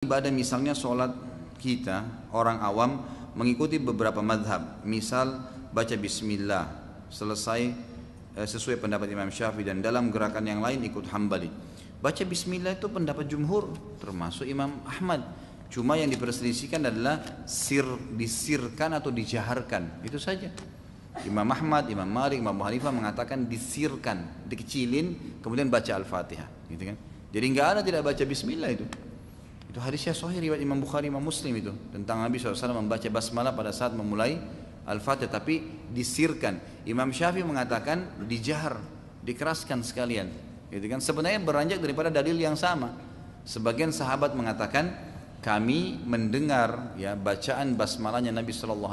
Ibadah misalnya sholat kita orang awam mengikuti beberapa madhab, misal baca bismillah selesai sesuai pendapat Imam Syafi'i, dan dalam gerakan yang lain ikut Hambali. Baca bismillah itu pendapat jumhur termasuk Imam Ahmad, cuma yang diperselisihkan adalah disirkan atau dijaharkan, itu saja. Imam Ahmad, Imam Malik, Imam Abu Hanifah mengatakan disirkan, dikecilin kemudian baca Al-Fatihah, gitu kan. Jadi nggak ada tidak baca bismillah itu. Itu hadisnya sahih riwayat Imam Bukhari, Imam Muslim itu tentang Nabi SAW membaca basmalah pada saat memulai Al-Fatihah, tapi disirkan. Imam Syafi'i mengatakan dijahar, dikeraskan sekalian, gitu kan. Sebenarnya beranjak daripada dalil yang sama. Sebagian sahabat mengatakan kami mendengar ya bacaan basmalahnya Nabi SAW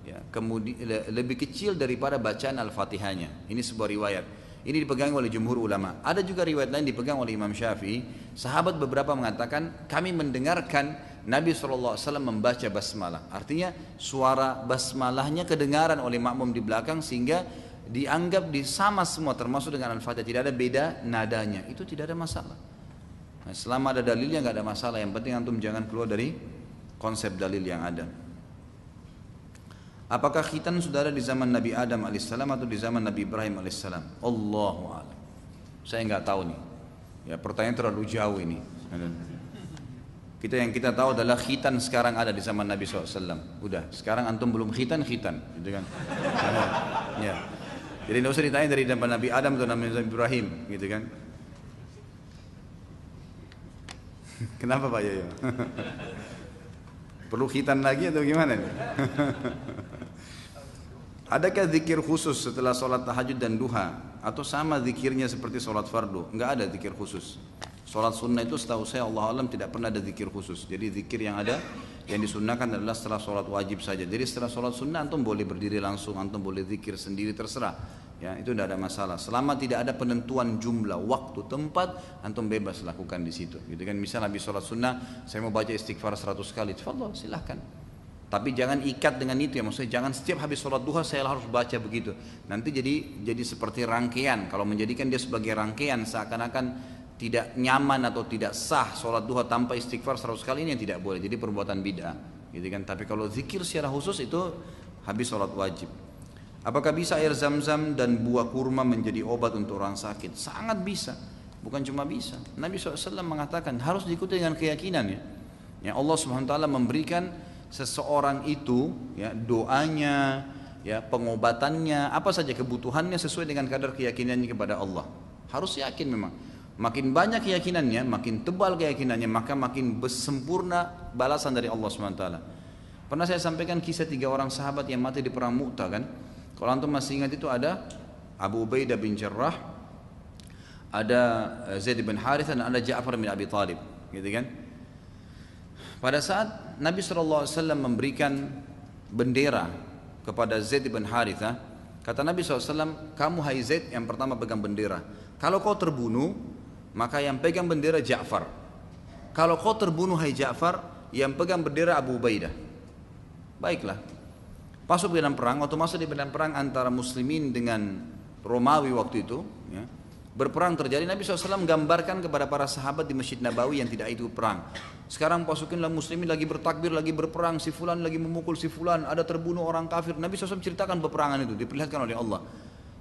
ya, kemudian lebih kecil daripada bacaan Al-Fatihahnya. Ini sebuah riwayat. Ini dipegang oleh jumhur ulama. Ada juga riwayat lain dipegang oleh Imam Syafi'i. Sahabat beberapa mengatakan kami mendengarkan Nabi SAW membaca basmalah. Artinya suara basmalahnya kedengaran oleh makmum di belakang sehingga dianggap sama semua termasuk dengan Al-Fatihah. Tidak ada beda nadanya. Itu tidak ada masalah. Nah, selama ada dalilnya nggak ada masalah. Yang penting antum jangan keluar dari konsep dalil yang ada. Apakah khitan sudah ada di zaman Nabi Adam alaihissalam atau di zaman Nabi Ibrahim alaihissalam? Allahu a'lam. Saya nggak tahu nih. Ya, pertanyaan terlalu jauh ini. Kita tahu adalah khitan sekarang ada di zaman Nabi SAW. Udah, sekarang antum belum khitan, gitu kan? Ya. Jadi nggak usah ditanya dari zaman Nabi Adam atau Nabi Ibrahim, gitu kan? Kenapa Pak Yoyo? Perlu khitan lagi atau gimana nih? Adakah zikir khusus setelah sholat tahajud dan duha? Atau sama zikirnya seperti sholat fardu? Enggak ada zikir khusus. Sholat sunnah itu setahu saya Allah alam tidak pernah ada zikir khusus. Jadi zikir yang ada, yang disunnahkan adalah setelah sholat wajib saja. Jadi setelah sholat sunnah antum boleh berdiri langsung, antum boleh zikir sendiri, terserah. Ya, itu tidak ada masalah. Selama tidak ada penentuan jumlah, waktu, tempat, antum bebas lakukan di situ. Gitu kan? Misal habis sholat sunnah, saya mau baca istighfar 100 kali, tafadhol, silahkan. Tapi jangan ikat dengan itu ya, maksudnya jangan setiap habis sholat duha saya harus baca begitu. Nanti jadi seperti rangkaian. Kalau menjadikan dia sebagai rangkaian seakan-akan tidak nyaman atau tidak sah sholat duha tanpa istighfar 100 kali, ini yang tidak boleh. Jadi perbuatan bid'ah, gitu kan. Tapi kalau zikir secara khusus itu habis sholat wajib. Apakah bisa air zam-zam dan buah kurma menjadi obat untuk orang sakit? Sangat bisa, bukan cuma bisa. Nabi SAW mengatakan harus diikuti dengan keyakinan ya. Ya Allah Subhanahu Wa Taala memberikan seseorang itu ya doanya, ya pengobatannya, apa saja kebutuhannya sesuai dengan kadar keyakinannya kepada Allah. Harus yakin memang. Makin banyak keyakinannya, makin tebal keyakinannya, maka makin sempurna balasan dari Allah Subhanahu Wa Taala. Pernah saya sampaikan kisah 3 orang sahabat yang mati di perang Mu'tah kan? Kalau antum masih ingat itu ada Abu Ubaidah bin Jarrah, ada Zaid bin Harithah, dan ada Ja'far bin Abi Thalib, gitu kan? Pada saat Nabi SAW memberikan bendera kepada Zaid bin Harithah, kata Nabi SAW, kamu hai Zaid yang pertama pegang bendera. Kalau kau terbunuh, maka yang pegang bendera Ja'far. Kalau kau terbunuh hai Ja'far, yang pegang bendera Abu Ubaidah. Baiklah. Masuk ke dalam perang, waktu masuk di medan perang antara muslimin dengan Romawi waktu itu ya, berperang terjadi. Nabi SAW gambarkan kepada para sahabat di Masjid Nabawi yang tidak ikut perang. Sekarang pasukanlah muslimin lagi bertakbir, lagi berperang, si fulan lagi memukul si fulan, ada terbunuh orang kafir. Nabi SAW ceritakan peperangan itu, diperlihatkan oleh Allah.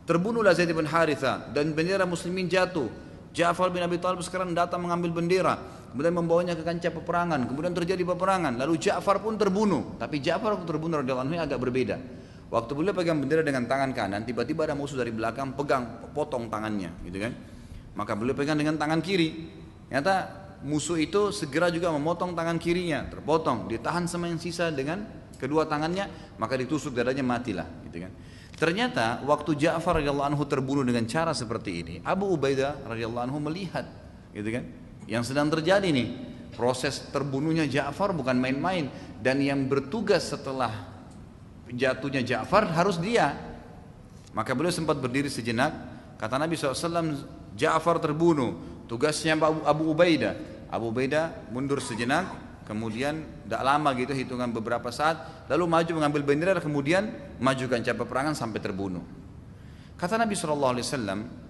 Terbunuhlah Zaid bin Harithah dan bendera muslimin jatuh. Ja'far bin Abi Thalib sekarang datang mengambil bendera, kemudian membawanya ke kancah peperangan. Kemudian terjadi peperangan, lalu Ja'far pun terbunuh. Tapi Ja'far waktu terbunuh radhiyallahu anhu agak berbeda. Waktu beliau pegang bendera dengan tangan kanan, tiba-tiba ada musuh dari belakang pegang, potong tangannya, gitu kan? Maka beliau pegang dengan tangan kiri. Ternyata musuh itu segera juga memotong tangan kirinya, terpotong, ditahan sama yang sisa dengan kedua tangannya, maka ditusuk dadanya, matilah, gitu kan? Ternyata waktu Ja'far radhiyallahu anhu terbunuh dengan cara seperti ini, Abu Ubaidah radhiyallahu anhu melihat, gitu kan? Yang sedang terjadi nih, proses terbunuhnya Ja'far bukan main-main, dan yang bertugas setelah jatuhnya Ja'far harus dia. Maka beliau sempat berdiri sejenak. Kata Nabi SAW, Ja'far terbunuh, tugasnya Abu Ubaidah. Abu Ubaidah mundur sejenak, kemudian tidak lama gitu, hitungan beberapa saat, lalu maju mengambil bendera, kemudian maju kancah peperangan sampai terbunuh. Kata Nabi SAW,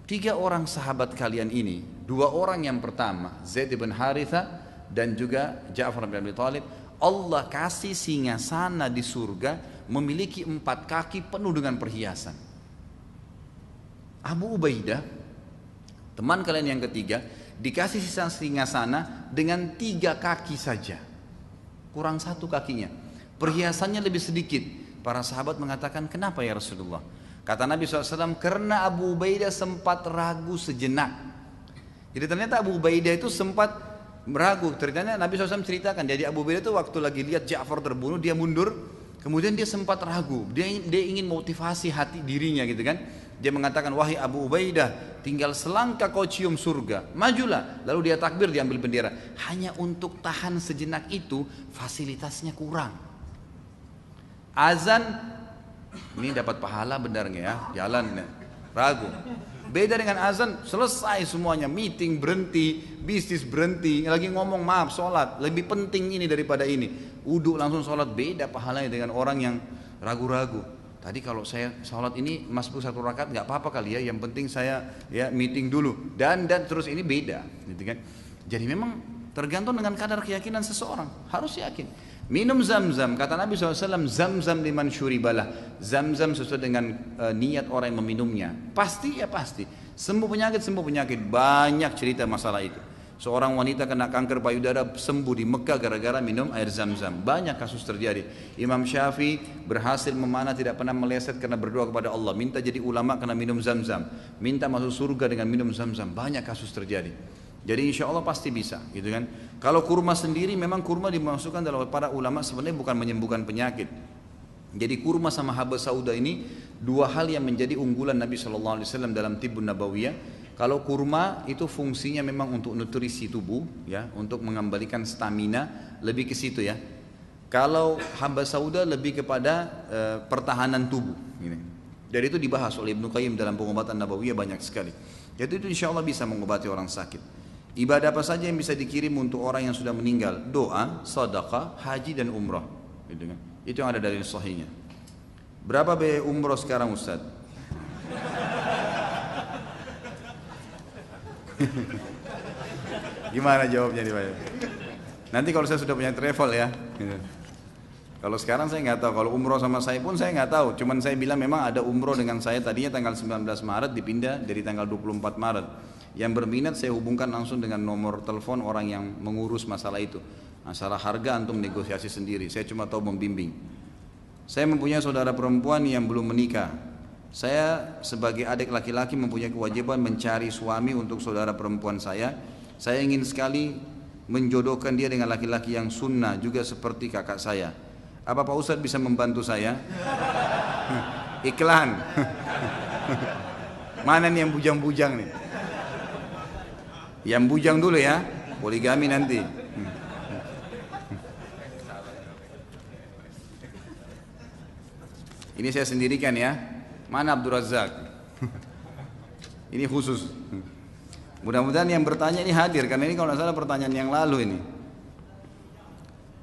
3 orang sahabat kalian ini, 2 orang yang pertama Zaid bin Harithah dan juga Ja'far bin Abi Thalib, Allah kasih singgasana di surga memiliki 4 kaki penuh dengan perhiasan. Abu Ubaidah, teman kalian yang ketiga, dikasih singgasana dengan 3 kaki saja, kurang 1 kakinya, perhiasannya lebih sedikit. Para sahabat mengatakan, kenapa ya Rasulullah? Kata Nabi SAW, karena Abu Ubaidah sempat ragu sejenak. Jadi ternyata Abu Ubaidah itu sempat meragu. Ternyata Nabi SAW ceritakan, jadi Abu Ubaidah itu waktu lagi lihat Ja'far terbunuh, dia mundur, kemudian dia sempat ragu. Dia ingin motivasi hati dirinya gitu kan. Dia mengatakan, wahai Abu Ubaidah, tinggal selangkah kau cium surga, majulah. Lalu dia takbir, diambil bendera. Hanya untuk tahan sejenak itu, fasilitasnya kurang. Azan, ini dapat pahala benar nggak ya? Jalan, ragu. Beda dengan azan, selesai semuanya, meeting berhenti, bisnis berhenti, lagi ngomong maaf, sholat, lebih penting ini daripada ini. Uduk langsung sholat, beda pahalanya dengan orang yang ragu-ragu. Tadi kalau saya sholat ini masuk 1 rakaat nggak apa-apa kali ya, yang penting saya ya meeting dulu. Dan terus ini beda, gitu kan? Jadi memang tergantung dengan kadar keyakinan seseorang, harus yakin. Minum zam-zam, kata Nabi SAW, zam-zam liman syuribalah. Zam-zam sesuai dengan niat orang yang meminumnya. Pasti ya pasti. Sembuh penyakit. Banyak cerita masalah itu. Seorang wanita kena kanker payudara sembuh di Mekah gara-gara minum air zam-zam. Banyak kasus terjadi. Imam Syafi'i berhasil memanah, tidak pernah meleset karena berdoa kepada Allah. Minta jadi ulama karena minum zam-zam. Minta masuk surga dengan minum zam-zam. Banyak kasus terjadi. Jadi insya Allah pasti bisa, gitu kan? Kalau kurma sendiri, memang kurma dimasukkan dalam para ulama sebenarnya bukan menyembuhkan penyakit. Jadi kurma sama haba sauda ini 2 hal yang menjadi unggulan Nabi SAW dalam Tibbun Nabawiyah. Kalau kurma itu fungsinya memang untuk nutrisi tubuh, ya, untuk mengembalikan stamina, lebih ke situ ya. Kalau haba sauda lebih kepada pertahanan tubuh. Ini. Jadi itu dibahas oleh Ibnu Qayyim dalam Pengobatan Nabawiyah banyak sekali. Jadi itu insya Allah bisa mengobati orang sakit. Ibadah apa saja yang bisa dikirim untuk orang yang sudah meninggal? Doa, sedekah, haji dan umrah. Gitu kan? Itu yang ada dari sahihnya. Berapa biaya umrah sekarang Ustaz? Gimana jawabnya nih Pak? Nanti kalau saya sudah punya travel ya. Kalau sekarang saya nggak tahu. Kalau umroh sama saya pun saya nggak tahu. Cuman saya bilang memang ada umroh dengan saya tadinya tanggal 19 Maret dipindah dari tanggal 24 Maret. Yang berminat saya hubungkan langsung dengan nomor telepon orang yang mengurus masalah itu. Masalah harga antum negosiasi sendiri. Saya cuma tahu membimbing. Saya mempunyai saudara perempuan yang belum menikah. Saya sebagai adik laki-laki mempunyai kewajiban mencari suami untuk saudara perempuan saya. Saya ingin sekali menjodohkan dia dengan laki-laki yang sunnah juga seperti kakak saya. Apa Pak Ustadz bisa membantu saya? Iklan. Mana nih yang bujang-bujang nih? Yang bujang dulu ya, poligami nanti. Ini saya sendirikan ya. Mana Abdul Razak? Ini khusus. Mudah-mudahan yang bertanya ini hadir, karena ini kalau tidak salah pertanyaan yang lalu ini.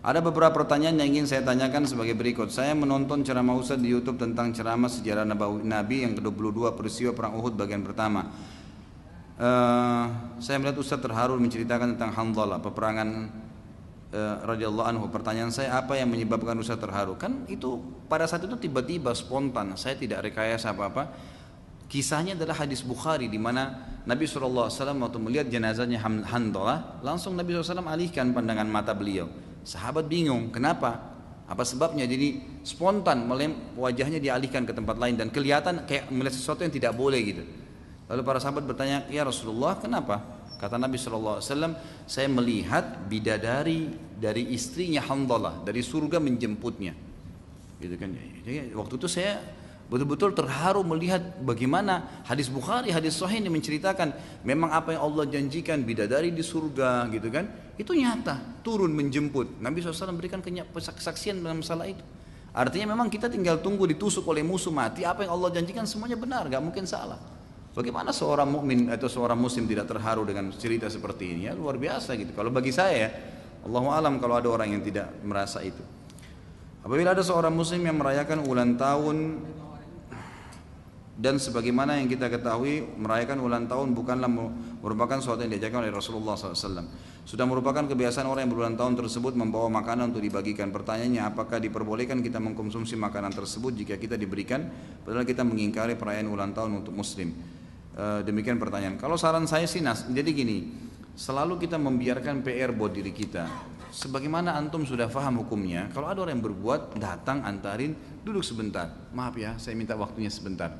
Ada beberapa pertanyaan yang ingin saya tanyakan sebagai berikut. Saya menonton ceramah Ustaz di YouTube tentang ceramah sejarah Nabi yang ke-22 peristiwa perang Uhud bagian pertama. Saya melihat Ustaz terharu menceritakan tentang Hanzalah, peperangan radhiyallahu anhu. Pertanyaan saya, apa yang menyebabkan Ustaz terharu? Kan itu pada saat itu tiba-tiba spontan, saya tidak rekayasa apa-apa. Kisahnya adalah hadis Bukhari di mana Nabi SAW waktu melihat jenazahnya Hanzalah, langsung Nabi SAW alihkan pandangan mata beliau. Sahabat bingung, kenapa? Apa sebabnya? Jadi spontan wajahnya dialihkan ke tempat lain dan kelihatan kayak melihat sesuatu yang tidak boleh gitu. Lalu para sahabat bertanya, ya Rasulullah, kenapa? Kata Nabi SAW, saya melihat bidadari dari istrinya Hanzalah dari surga menjemputnya. Gitu kan? Jadi waktu itu saya betul-betul terharu melihat bagaimana hadis Bukhari, hadis Sahih ini menceritakan memang apa yang Allah janjikan bidadari di surga, gitu kan? Itu nyata, turun menjemput. Nabi SAW berikan kesaksian dalam masalah itu. Artinya memang kita tinggal tunggu ditusuk oleh musuh mati, apa yang Allah janjikan semuanya benar, gak mungkin salah. Bagaimana seorang mukmin atau seorang muslim tidak terharu dengan cerita seperti ini? Ya luar biasa gitu. Kalau bagi saya, Allahu alam kalau ada orang yang tidak merasa itu. Apabila ada seorang muslim yang merayakan ulang tahun, dan sebagaimana yang kita ketahui merayakan ulang tahun bukanlah merupakan sesuatu yang diajarkan oleh Rasulullah SAW. Sudah merupakan kebiasaan orang yang berulang tahun tersebut membawa makanan untuk dibagikan. Pertanyaannya, apakah diperbolehkan kita mengkonsumsi makanan tersebut jika kita diberikan, padahal kita mengingkari perayaan ulang tahun untuk muslim? Demikian pertanyaan. Kalau saran saya sih jadi gini, selalu kita membiarkan PR buat diri kita. Sebagaimana antum sudah faham hukumnya, kalau ada orang yang berbuat, datang, antarin, duduk sebentar. Maaf ya, saya minta waktunya sebentar.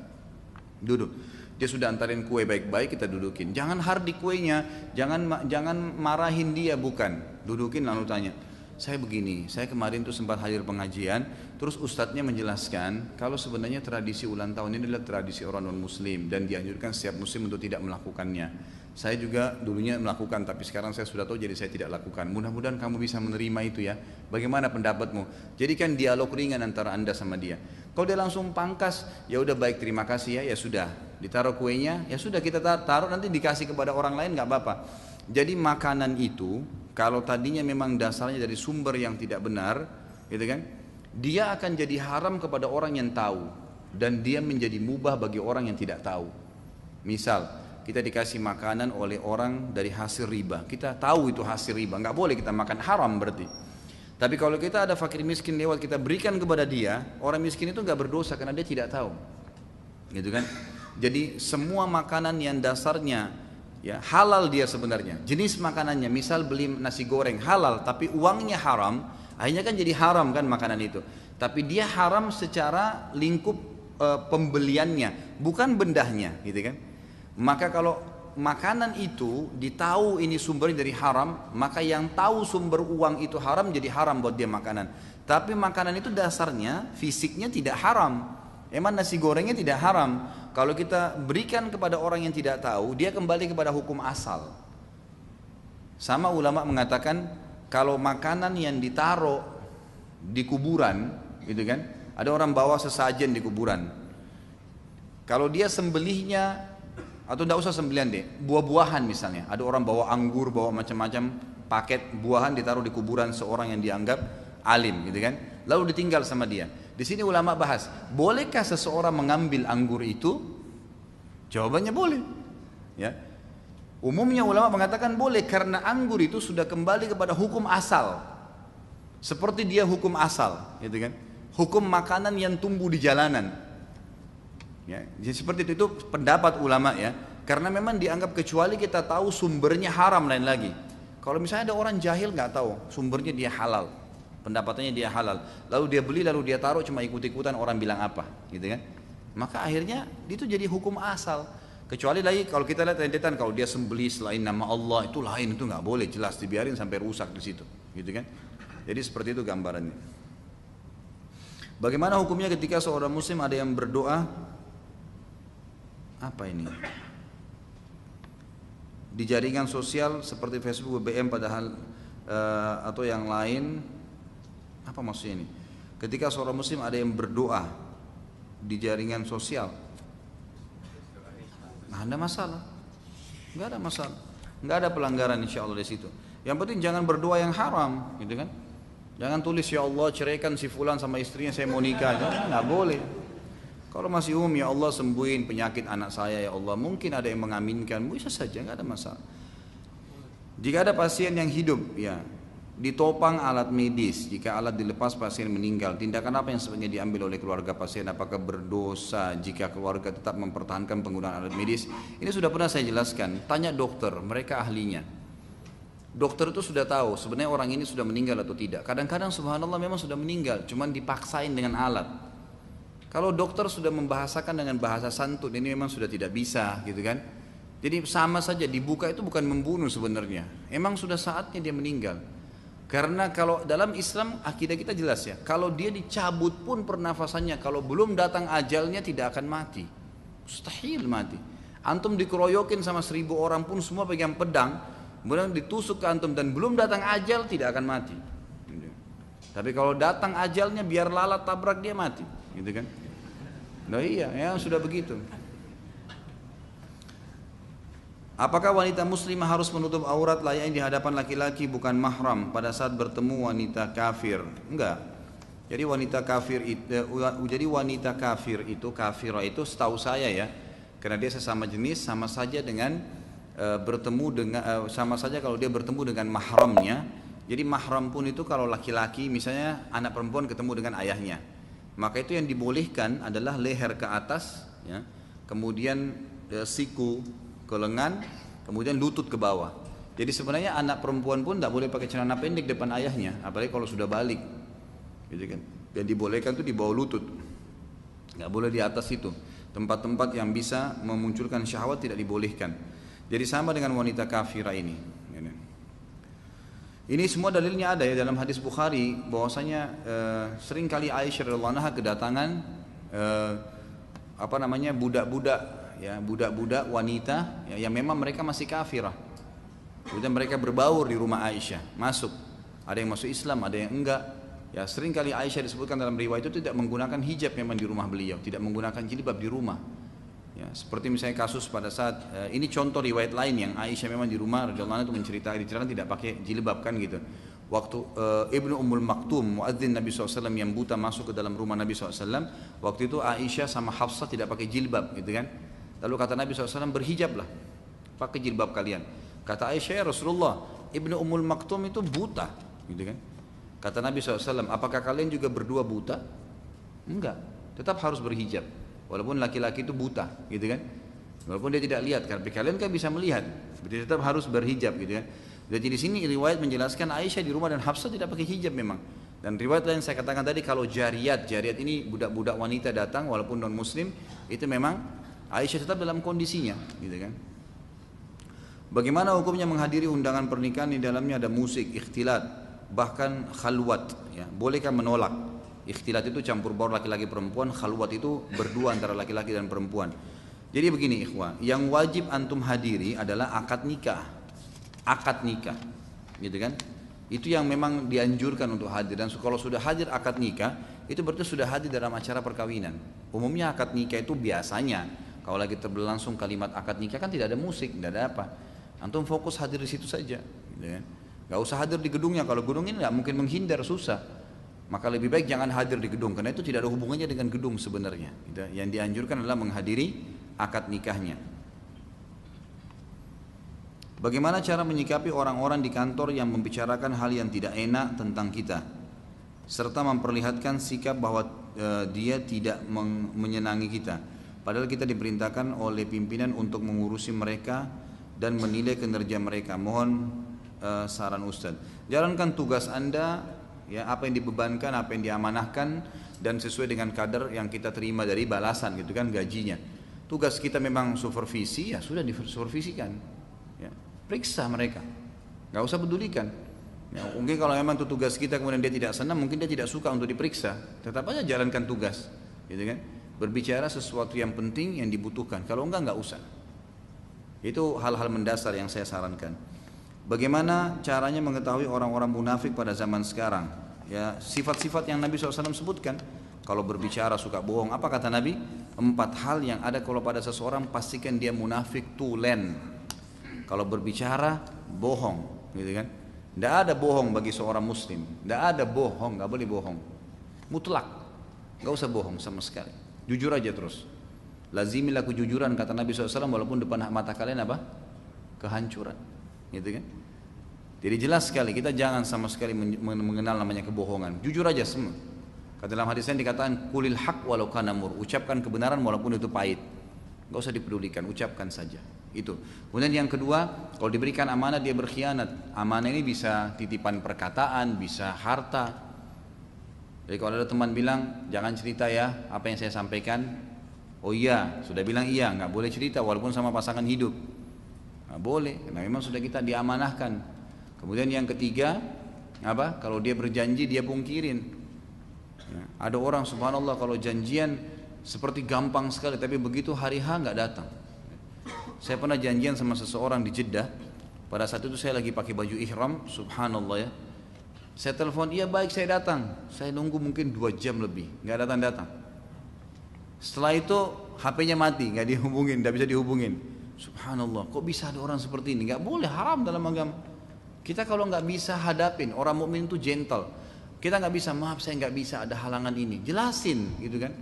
Duduk. Dia sudah antarin kue baik-baik, kita dudukin. Jangan hardik kuenya, jangan marahin dia, bukan. Dudukin lalu tanya, saya begini, saya kemarin tuh sempat hadir pengajian, terus ustadznya menjelaskan kalau sebenarnya tradisi ulang tahun ini adalah tradisi orang non-muslim dan dianjurkan setiap muslim untuk tidak melakukannya. Saya juga dulunya melakukan, tapi sekarang saya sudah tahu jadi saya tidak lakukan. Mudah-mudahan kamu bisa menerima itu ya. Bagaimana pendapatmu? Jadikan dialog ringan antara anda sama dia. Kalau dia langsung pangkas, ya udah baik, terima kasih ya, ya sudah. Ditaruh kuenya, ya sudah kita taruh, nanti dikasih kepada orang lain nggak apa-apa. Jadi makanan itu kalau tadinya memang dasarnya dari sumber yang tidak benar, gitu kan? Dia akan jadi haram kepada orang yang tahu dan dia menjadi mubah bagi orang yang tidak tahu. Misal kita dikasih makanan oleh orang dari hasil riba, kita tahu itu hasil riba, nggak boleh kita makan, haram berarti. Tapi kalau kita ada fakir miskin lewat, kita berikan kepada dia, orang miskin itu nggak berdosa karena dia tidak tahu, gitu kan? Jadi semua makanan yang dasarnya ya halal dia sebenarnya, jenis makanannya, misal beli nasi goreng halal tapi uangnya haram, akhirnya kan jadi haram kan makanan itu. Tapi dia haram secara lingkup pembeliannya, bukan bendahnya, gitu kan? Maka kalau makanan itu ditahu ini sumbernya dari haram, maka yang tahu sumber uang itu haram jadi haram buat dia makanan. Tapi makanan itu dasarnya fisiknya tidak haram. Emang nasi gorengnya tidak haram. Kalau kita berikan kepada orang yang tidak tahu, dia kembali kepada hukum asal. Sama ulama mengatakan kalau makanan yang ditaruh di kuburan, gitu kan? Ada orang bawa sesajen di kuburan. Kalau dia sembelihnya, atau tidak usah sembelihan deh, buah-buahan misalnya. Ada orang bawa anggur, bawa macam-macam paket buahan ditaruh di kuburan seorang yang dianggap alim, gitu kan? Lalu ditinggal sama dia. Di sini ulama bahas, bolehkah seseorang mengambil anggur itu? Jawabannya boleh. Ya. Umumnya ulama mengatakan boleh karena anggur itu sudah kembali kepada hukum asal. Seperti dia hukum asal, gitu kan? Hukum makanan yang tumbuh di jalanan. Ya, jadi seperti itu pendapat ulama ya. Karena memang dianggap kecuali kita tahu sumbernya haram lain lagi. Kalau misalnya ada orang jahil nggak tahu sumbernya dia halal, pendapatannya dia halal, lalu dia beli lalu dia taruh cuma ikut-ikutan orang bilang apa, gitu kan? Maka akhirnya itu jadi hukum asal. Kecuali lagi kalau kita lihat rentetan, kalau dia sembelih selain nama Allah itu lain, itu nggak boleh, jelas dibiarin sampai rusak di situ, gitu kan? Jadi seperti itu gambarannya. Bagaimana hukumnya ketika seorang muslim ada yang berdoa, apa ini? Di jaringan sosial seperti Facebook, BBM padahal atau yang lain, apa maksudnya ini? Ketika seorang muslim ada yang berdoa di jaringan sosial, nah ada masalah, nggak ada masalah, nggak ada pelanggaran insya Allah di situ. Yang penting jangan berdoa yang haram, gitu kan? Jangan tulis ya Allah ceraikan si fulan sama istrinya saya mau nikah, nggak boleh. Kalau masih umum ya Allah sembuhin penyakit anak saya ya Allah, mungkin ada yang mengaminkan, bisa saja nggak ada masalah. Jika ada pasien yang hidup ya ditopang alat medis, jika alat dilepas pasien meninggal, tindakan apa yang sebenarnya diambil oleh keluarga pasien? Apakah berdosa jika keluarga tetap mempertahankan penggunaan alat medis? Ini sudah pernah saya jelaskan, tanya dokter, mereka ahlinya. Dokter itu sudah tahu sebenarnya orang ini sudah meninggal atau tidak. Kadang-kadang subhanallah memang sudah meninggal, cuman dipaksain dengan alat. Kalau dokter sudah membahasakan dengan bahasa santun, ini memang sudah tidak bisa, gitu kan? Jadi sama saja, dibuka itu bukan membunuh sebenarnya. Emang sudah saatnya dia meninggal. Karena kalau dalam Islam akidah kita jelas ya, kalau dia dicabut pun pernafasannya, kalau belum datang ajalnya tidak akan mati. Mustahil mati. Antum dikeroyokin sama 1000 orang pun semua pegang pedang, kemudian ditusuk ke antum dan belum datang ajal tidak akan mati. Tapi kalau datang ajalnya biar lalat tabrak dia mati, gitu kan? Nah iya, ya sudah begitu. Apakah wanita muslimah harus menutup aurat layaknya di hadapan laki-laki bukan mahram pada saat bertemu wanita kafir? Enggak. Jadi wanita kafir itu kafirah itu setahu saya ya, karena dia sesama jenis sama saja dengan bertemu dengan sama saja kalau dia bertemu dengan mahramnya. Jadi mahram pun itu kalau laki-laki misalnya anak perempuan ketemu dengan ayahnya, maka itu yang dibolehkan adalah leher ke atas, ya, kemudian siku ke lengan, kemudian lutut ke bawah. Jadi sebenarnya anak perempuan pun tidak boleh pakai celana pendek depan ayahnya, apalagi kalau sudah balik, gitu kan. Yang dibolehkan itu di bawah lutut, nggak boleh di atas itu. Tempat-tempat yang bisa memunculkan syahwat tidak dibolehkan. Jadi sama dengan wanita kafirah ini. Ini semua dalilnya ada ya dalam hadis Bukhari bahwasanya sering kali Aisyah radhiyallahu anha kedatangan budak-budak ya, budak-budak wanita ya, yang memang mereka masih kafirah. Kemudian mereka berbaur di rumah Aisyah, masuk. Ada yang masuk Islam, ada yang enggak. Ya, sering kali Aisyah disebutkan dalam riwayat itu tidak menggunakan hijab memang di rumah beliau, tidak menggunakan jilbab di rumah. Ya, seperti misalnya kasus pada saat ini contoh riwayat lain yang Aisyah memang di rumah radhiyallahu anha itu diceritakan tidak pakai jilbab kan gitu. Waktu Ibnu Ummul Maktum muadzin Nabi SAW yang buta masuk ke dalam rumah Nabi SAW, waktu itu Aisyah sama Hafsah tidak pakai jilbab gitu kan. Lalu kata Nabi SAW, berhijablah, pakai jilbab kalian. Kata Aisyah, ya Rasulullah, Ibnu Ummul Maktum itu buta gitu kan. Kata Nabi SAW, apakah kalian juga berdua buta? Enggak, tetap harus berhijab. Walaupun laki-laki itu buta, gitu kan? Walaupun dia tidak lihat, tapi kalian kan bisa melihat. Berarti tetap harus berhijab, gitu kan? Jadi di sini riwayat menjelaskan Aisyah di rumah dan Hafsah tidak pakai hijab memang. Dan riwayat lain saya katakan tadi kalau jariyat ini budak-budak wanita datang walaupun non Muslim, itu memang Aisyah tetap dalam kondisinya, gitu kan? Bagaimana hukumnya menghadiri undangan pernikahan di dalamnya ada musik, ikhtilat, bahkan khalwat? Ya, bolehkah menolak? Ikhtilat itu campur baur laki-laki perempuan, khalwat itu berdua antara laki-laki dan perempuan. Jadi begini ikhwah, yang wajib antum hadiri adalah akad nikah. Akad nikah, gitu kan? Itu yang memang dianjurkan untuk hadir. Dan kalau sudah hadir akad nikah, itu berarti sudah hadir dalam acara perkawinan. Umumnya akad nikah itu biasanya, kalau lagi berlangsung kalimat akad nikah kan tidak ada musik, tidak ada apa. Antum fokus hadir di situ saja, gitu kan? Gak usah hadir di gedungnya, kalau gedung ini gak mungkin menghindar, susah. Maka lebih baik jangan hadir di gedung, karena itu tidak ada hubungannya dengan gedung sebenarnya. Yang dianjurkan adalah menghadiri akad nikahnya. Bagaimana cara menyikapi orang-orang di kantor yang membicarakan hal yang tidak enak tentang kita, serta memperlihatkan sikap bahwa dia tidak menyenangi kita, padahal kita diperintahkan oleh pimpinan untuk mengurusi mereka dan menilai kinerja mereka. Mohon saran Ustaz. Jalankan tugas Anda, ya, apa yang dibebankan, apa yang diamanahkan, dan sesuai dengan kadar yang kita terima dari balasan, gitu kan, gajinya. Tugas kita memang supervisi, ya sudah disupervisikan, ya, periksa mereka, nggak usah pedulikan. Ya, mungkin kalau memang itu tugas kita kemudian dia tidak senang, mungkin dia tidak suka untuk diperiksa, tetap aja jalankan tugas, gitu kan. Berbicara sesuatu yang penting yang dibutuhkan, kalau enggak usah. Itu hal-hal mendasar yang saya sarankan. Bagaimana caranya mengetahui orang-orang munafik pada zaman sekarang? Ya, sifat-sifat yang Nabi SAW sebutkan. Kalau berbicara suka bohong, apa kata Nabi? 4 hal yang ada kalau pada seseorang pastikan dia munafik tulen. Kalau berbicara bohong, gitu kan? Tidak ada bohong bagi seorang muslim. Tidak ada bohong, nggak boleh bohong. Mutlak, nggak usah bohong sama sekali. Jujur aja terus. Lazimilah kejujuran kata Nabi SAW walaupun depan mata kalian apa? Kehancuran. Gitu kan? Jadi jelas sekali kita jangan sama sekali mengenal namanya kebohongan. Jujur aja semua. Kata dalam hadis yang dikatakan kulil haq walau kana mur, ucapkan kebenaran walaupun itu pahit. Enggak usah dipedulikan, ucapkan saja. Itu. Kemudian yang kedua, kalau diberikan amanah dia berkhianat. Amanah ini bisa titipan perkataan, bisa harta. Jadi kalau ada teman bilang jangan cerita ya apa yang saya sampaikan. Oh iya, sudah bilang iya, enggak boleh cerita walaupun sama pasangan hidup. Nah, boleh, karena memang sudah kita diamanahkan. Kemudian yang ketiga, apa? Kalau dia berjanji dia pungkirin. Ya, ada orang subhanallah kalau janjian seperti gampang sekali, tapi begitu hari H nggak datang. Saya pernah janjian sama seseorang di Jeddah. Pada saat itu saya lagi pakai baju ihram, subhanallah ya. Saya telepon, iya baik saya datang. Saya nunggu mungkin 2 jam lebih, nggak datang-datang. Setelah itu HP-nya mati, nggak dihubungin, nggak bisa dihubungin. Subhanallah, kok bisa ada orang seperti ini? Gak boleh, haram dalam agama. Kita kalau nggak bisa hadapin, orang mukmin itu gentle. Kita nggak bisa, maaf saya nggak bisa, ada halangan ini. Jelasin, gitu kan?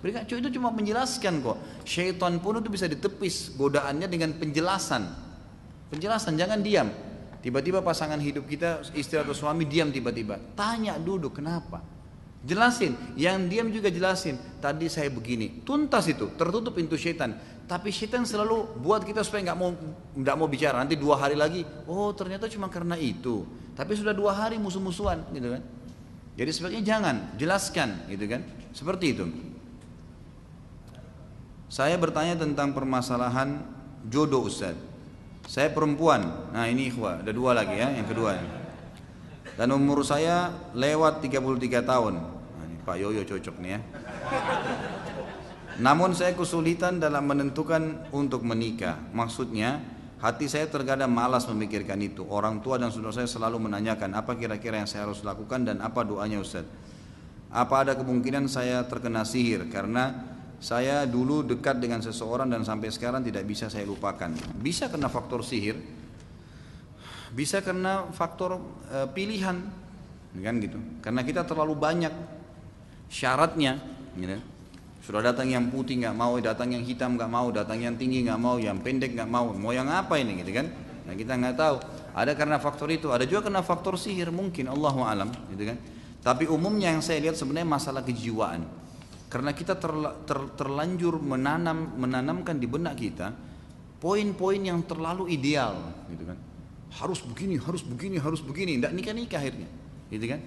Itu cuma menjelaskan kok. Syaitan pun itu bisa ditepis godaannya dengan penjelasan. Penjelasan, jangan diam. Tiba-tiba pasangan hidup kita, istri atau suami diam tiba-tiba. Tanya, duduk, kenapa? Jelasin, yang diam juga jelasin. Tadi saya begini, tuntas itu, tertutup pintu setan. Tapi setan selalu buat kita supaya nggak mau bicara. Nanti 2 hari lagi, oh ternyata cuma karena itu. Tapi sudah 2 hari musuh-musuhan, gitu kan? Jadi sebaiknya jangan, jelaskan, gitu kan? Seperti itu. Saya bertanya tentang permasalahan jodoh, Ustaz. Saya perempuan, nah ini ikhwah, ada 2 lagi ya, yang kedua. Dan umur saya lewat 33 tahun. Nah, ini Pak Yoyo cocok nih ya. Namun saya kesulitan dalam menentukan untuk menikah. Maksudnya hati saya terkadang malas memikirkan itu. Orang tua dan saudara saya selalu menanyakan apa kira-kira yang saya harus lakukan dan apa doanya Ustaz. Apa ada kemungkinan saya terkena sihir karena saya dulu dekat dengan seseorang dan sampai sekarang tidak bisa saya lupakan. Bisa karena faktor sihir, bisa karena faktor pilihan, kan gitu. Karena kita terlalu banyak syaratnya, gitu. Sudah datang yang putih nggak mau, datang yang hitam nggak mau, datang yang tinggi nggak mau, yang pendek nggak mau yang apa ini, gitu kan? Nah kita nggak tahu. Ada karena faktor itu, ada juga karena faktor sihir mungkin, Allahu alam, gitu kan? Tapi umumnya yang saya lihat sebenarnya masalah kejiwaan. Karena kita terlanjur menanamkan di benak kita poin-poin yang terlalu ideal, gitu kan? Harus begini, harus begini, harus begini, tidak nikah akhirnya, gitu kan?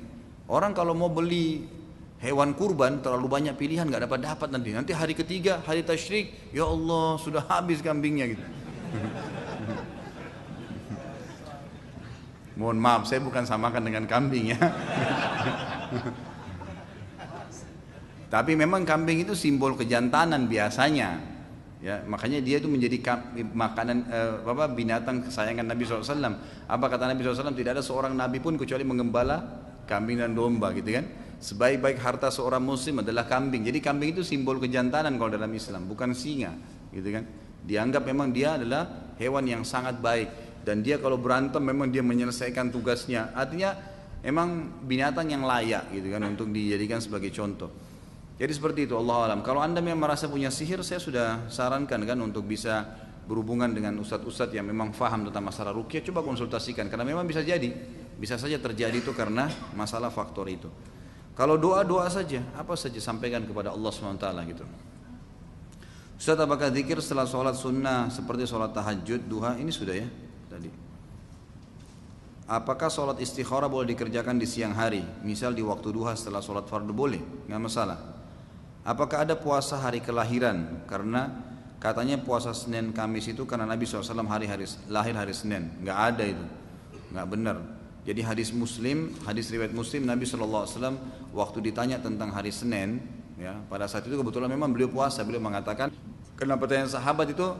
Orang kalau mau beli hewan kurban terlalu banyak pilihan, nggak dapat nanti hari ketiga, hari tasyrik, ya Allah sudah habis kambingnya gitu. Mohon maaf, saya bukan samakan dengan kambing ya. Tapi memang kambing itu simbol kejantanan biasanya, ya makanya dia itu menjadi makanan binatang kesayangan Nabi SAW. Apa kata Nabi SAW? Tidak ada seorang Nabi pun kecuali mengembala kambing dan domba, gitu kan? Sebaik-baik harta seorang muslim adalah kambing. Jadi kambing itu simbol kejantanan kalau dalam Islam, bukan singa, gitu kan? Dianggap memang dia adalah hewan yang sangat baik dan dia kalau berantem memang dia menyelesaikan tugasnya. Artinya memang binatang yang layak, gitu kan, untuk dijadikan sebagai contoh. Jadi seperti itu, Allah alam. Kalau anda memang merasa punya sihir, saya sudah sarankan kan untuk bisa berhubungan dengan ustadz-ustadz yang memang faham tentang masalah ruqyah, coba konsultasikan karena memang bisa saja terjadi itu karena masalah faktor itu. Kalau doa saja, apa saja sampaikan kepada Allah SWT gitu. Ustaz, apakah zikir setelah sholat sunnah seperti sholat tahajud, duha, ini sudah ya tadi. Apakah sholat istikharah boleh dikerjakan di siang hari, misal di waktu duha setelah sholat fardu? Boleh, nggak masalah. Apakah ada puasa hari kelahiran? Karena katanya puasa Senin Kamis itu karena Nabi SAW lahir hari Senin. Nggak ada itu, nggak benar. Jadi hadis riwayat Muslim, Nabi SAW waktu ditanya tentang hari Senin, ya pada saat itu kebetulan memang beliau puasa. Beliau mengatakan, karena pertanyaan sahabat itu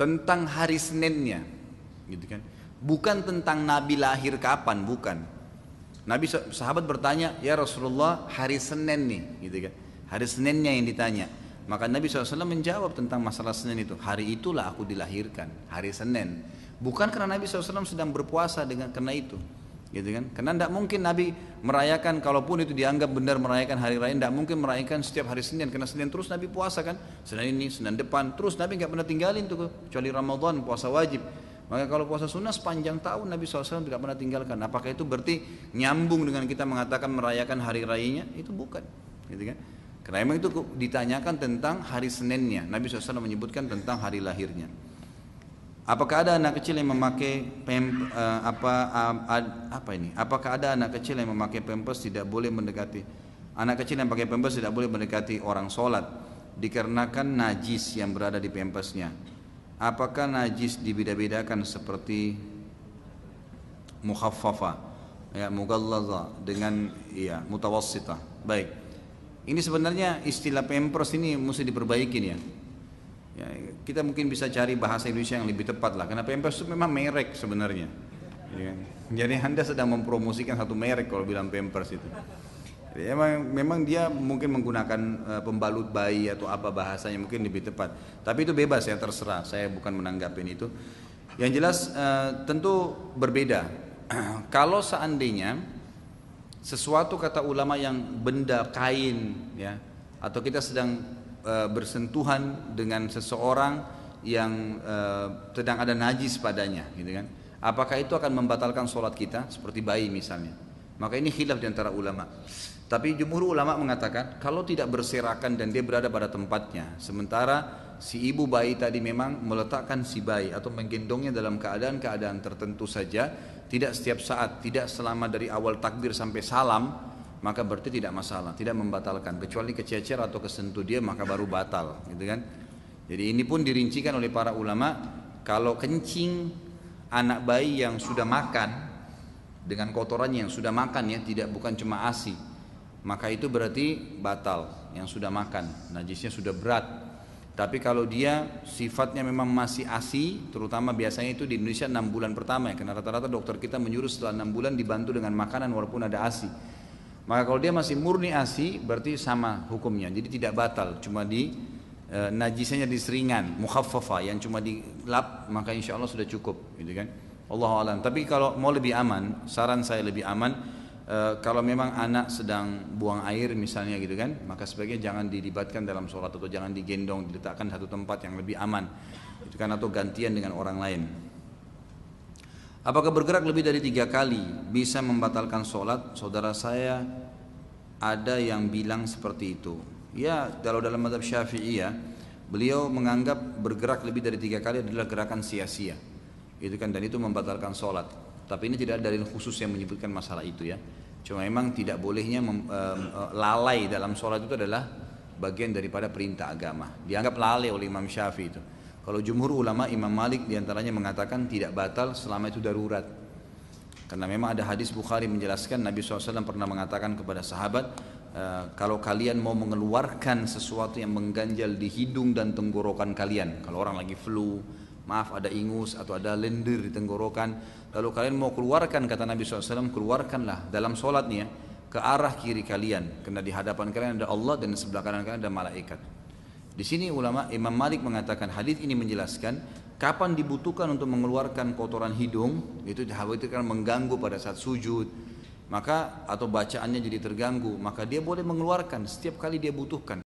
tentang hari Seninnya, gitu kan? Bukan tentang Nabi lahir kapan, bukan. Sahabat bertanya, ya Rasulullah hari Senin nih, gitu kan? Hari Seninnya yang ditanya. Maka Nabi SAW menjawab tentang masalah Senin itu. Hari itulah aku dilahirkan, hari Senin. Bukan karena Nabi SAW sedang berpuasa karena itu, gitu kan? Karena tidak mungkin Nabi merayakan, kalaupun itu dianggap benar merayakan hari raya, tidak mungkin merayakan setiap hari Senin. Karena Senin terus Nabi puasa kan, Senin ini, Senin depan, terus Nabi nggak pernah tinggalin tuh, kecuali Ramadan puasa wajib. Maka kalau puasa sunnah sepanjang tahun Nabi SAW tidak pernah tinggalkan. Apakah itu berarti nyambung dengan kita mengatakan merayakan hari rayanya? Itu bukan, gitu kan? Karena memang itu ditanyakan tentang hari Seninnya. Nabi SAW menyebutkan tentang hari lahirnya. Apakah ada anak kecil yang memakai Apakah ada anak kecil yang memakai pampers tidak boleh mendekati? Anak kecil yang pakai pampers tidak boleh mendekati orang sholat dikarenakan najis yang berada di pampersnya. Apakah najis dibeda-bedakan seperti mukhaffafah, ya, mughallaza dengan mutawassitah? Baik. Ini sebenarnya istilah pampers ini mesti diperbaikin ya. Kita mungkin bisa cari bahasa Indonesia yang lebih tepat lah. Karena pampers itu memang merek sebenarnya. Ya. Jadi Anda sedang mempromosikan satu merek kalau bilang pampers itu. Jadi memang dia mungkin menggunakan pembalut bayi atau apa bahasanya mungkin lebih tepat. Tapi itu bebas ya, terserah. Saya bukan menanggapin itu. Yang jelas tentu berbeda. Kalau seandainya sesuatu kata ulama yang benda kain ya, atau kita sedang bersentuhan dengan seseorang yang sedang ada najis padanya, gitu kan? Apakah itu akan membatalkan sholat kita? Seperti bayi misalnya. Maka ini khilaf di antara ulama. Tapi jumhur ulama mengatakan kalau tidak berserakan dan dia berada pada tempatnya, sementara si ibu bayi tadi memang meletakkan si bayi atau menggendongnya dalam keadaan-keadaan tertentu saja, tidak setiap saat, tidak selama dari awal takbir sampai salam, maka berarti tidak masalah, tidak membatalkan. Kecuali kececer atau kesentuh dia maka baru batal, gitu kan? Jadi ini pun dirincikan oleh para ulama, kalau kencing anak bayi yang sudah makan dengan kotorannya yang sudah makan ya, tidak bukan cuma ASI, maka itu berarti batal yang sudah makan, najisnya sudah berat. Tapi kalau dia sifatnya memang masih ASI, terutama biasanya itu di Indonesia 6 bulan pertama ya, karena rata-rata dokter kita menyuruh setelah 6 bulan dibantu dengan makanan walaupun ada ASI. Maka kalau dia masih murni ASI berarti sama hukumnya, jadi tidak batal, cuma di najisnya diseringan, mukhaffafa yang cuma dilap, maka insya Allah sudah cukup, gitu kan? Allahu a'lam. Tapi kalau mau lebih aman, saran saya lebih aman, kalau memang anak sedang buang air misalnya gitu kan, maka sebaiknya jangan dilibatkan dalam sholat atau jangan digendong, diletakkan satu tempat yang lebih aman, itu kan, atau gantian dengan orang lain. Apakah bergerak lebih dari 3 kali bisa membatalkan sholat? Saudara saya ada yang bilang seperti itu. Ya, kalau dalam mazhab Syafi'iyah, beliau menganggap bergerak lebih dari 3 kali adalah gerakan sia-sia, itu kan, dan itu membatalkan sholat. Tapi ini tidak ada dalil khusus yang menyebutkan masalah itu ya. Cuma memang tidak bolehnya lalai dalam sholat itu adalah bagian daripada perintah agama. Dianggap lalai oleh Imam Syafi'i itu. Kalau jumhur ulama, Imam Malik diantaranya mengatakan tidak batal selama itu darurat. Karena memang ada hadis Bukhari menjelaskan Nabi SAW pernah mengatakan kepada sahabat, kalau kalian mau mengeluarkan sesuatu yang mengganjal di hidung dan tenggorokan kalian, kalau orang lagi flu, maaf ada ingus atau ada lendir di tenggorokan, lalu kalian mau keluarkan, kata Nabi SAW, keluarkanlah dalam sholatnya ke arah kiri kalian, karena di hadapan kalian ada Allah dan di sebelah kanan kalian ada malaikat. Di sini ulama Imam Malik mengatakan hadis ini menjelaskan kapan dibutuhkan untuk mengeluarkan kotoran hidung, itu dikhawatirkan mengganggu pada saat sujud, maka atau bacaannya jadi terganggu, maka dia boleh mengeluarkan setiap kali dia butuhkan.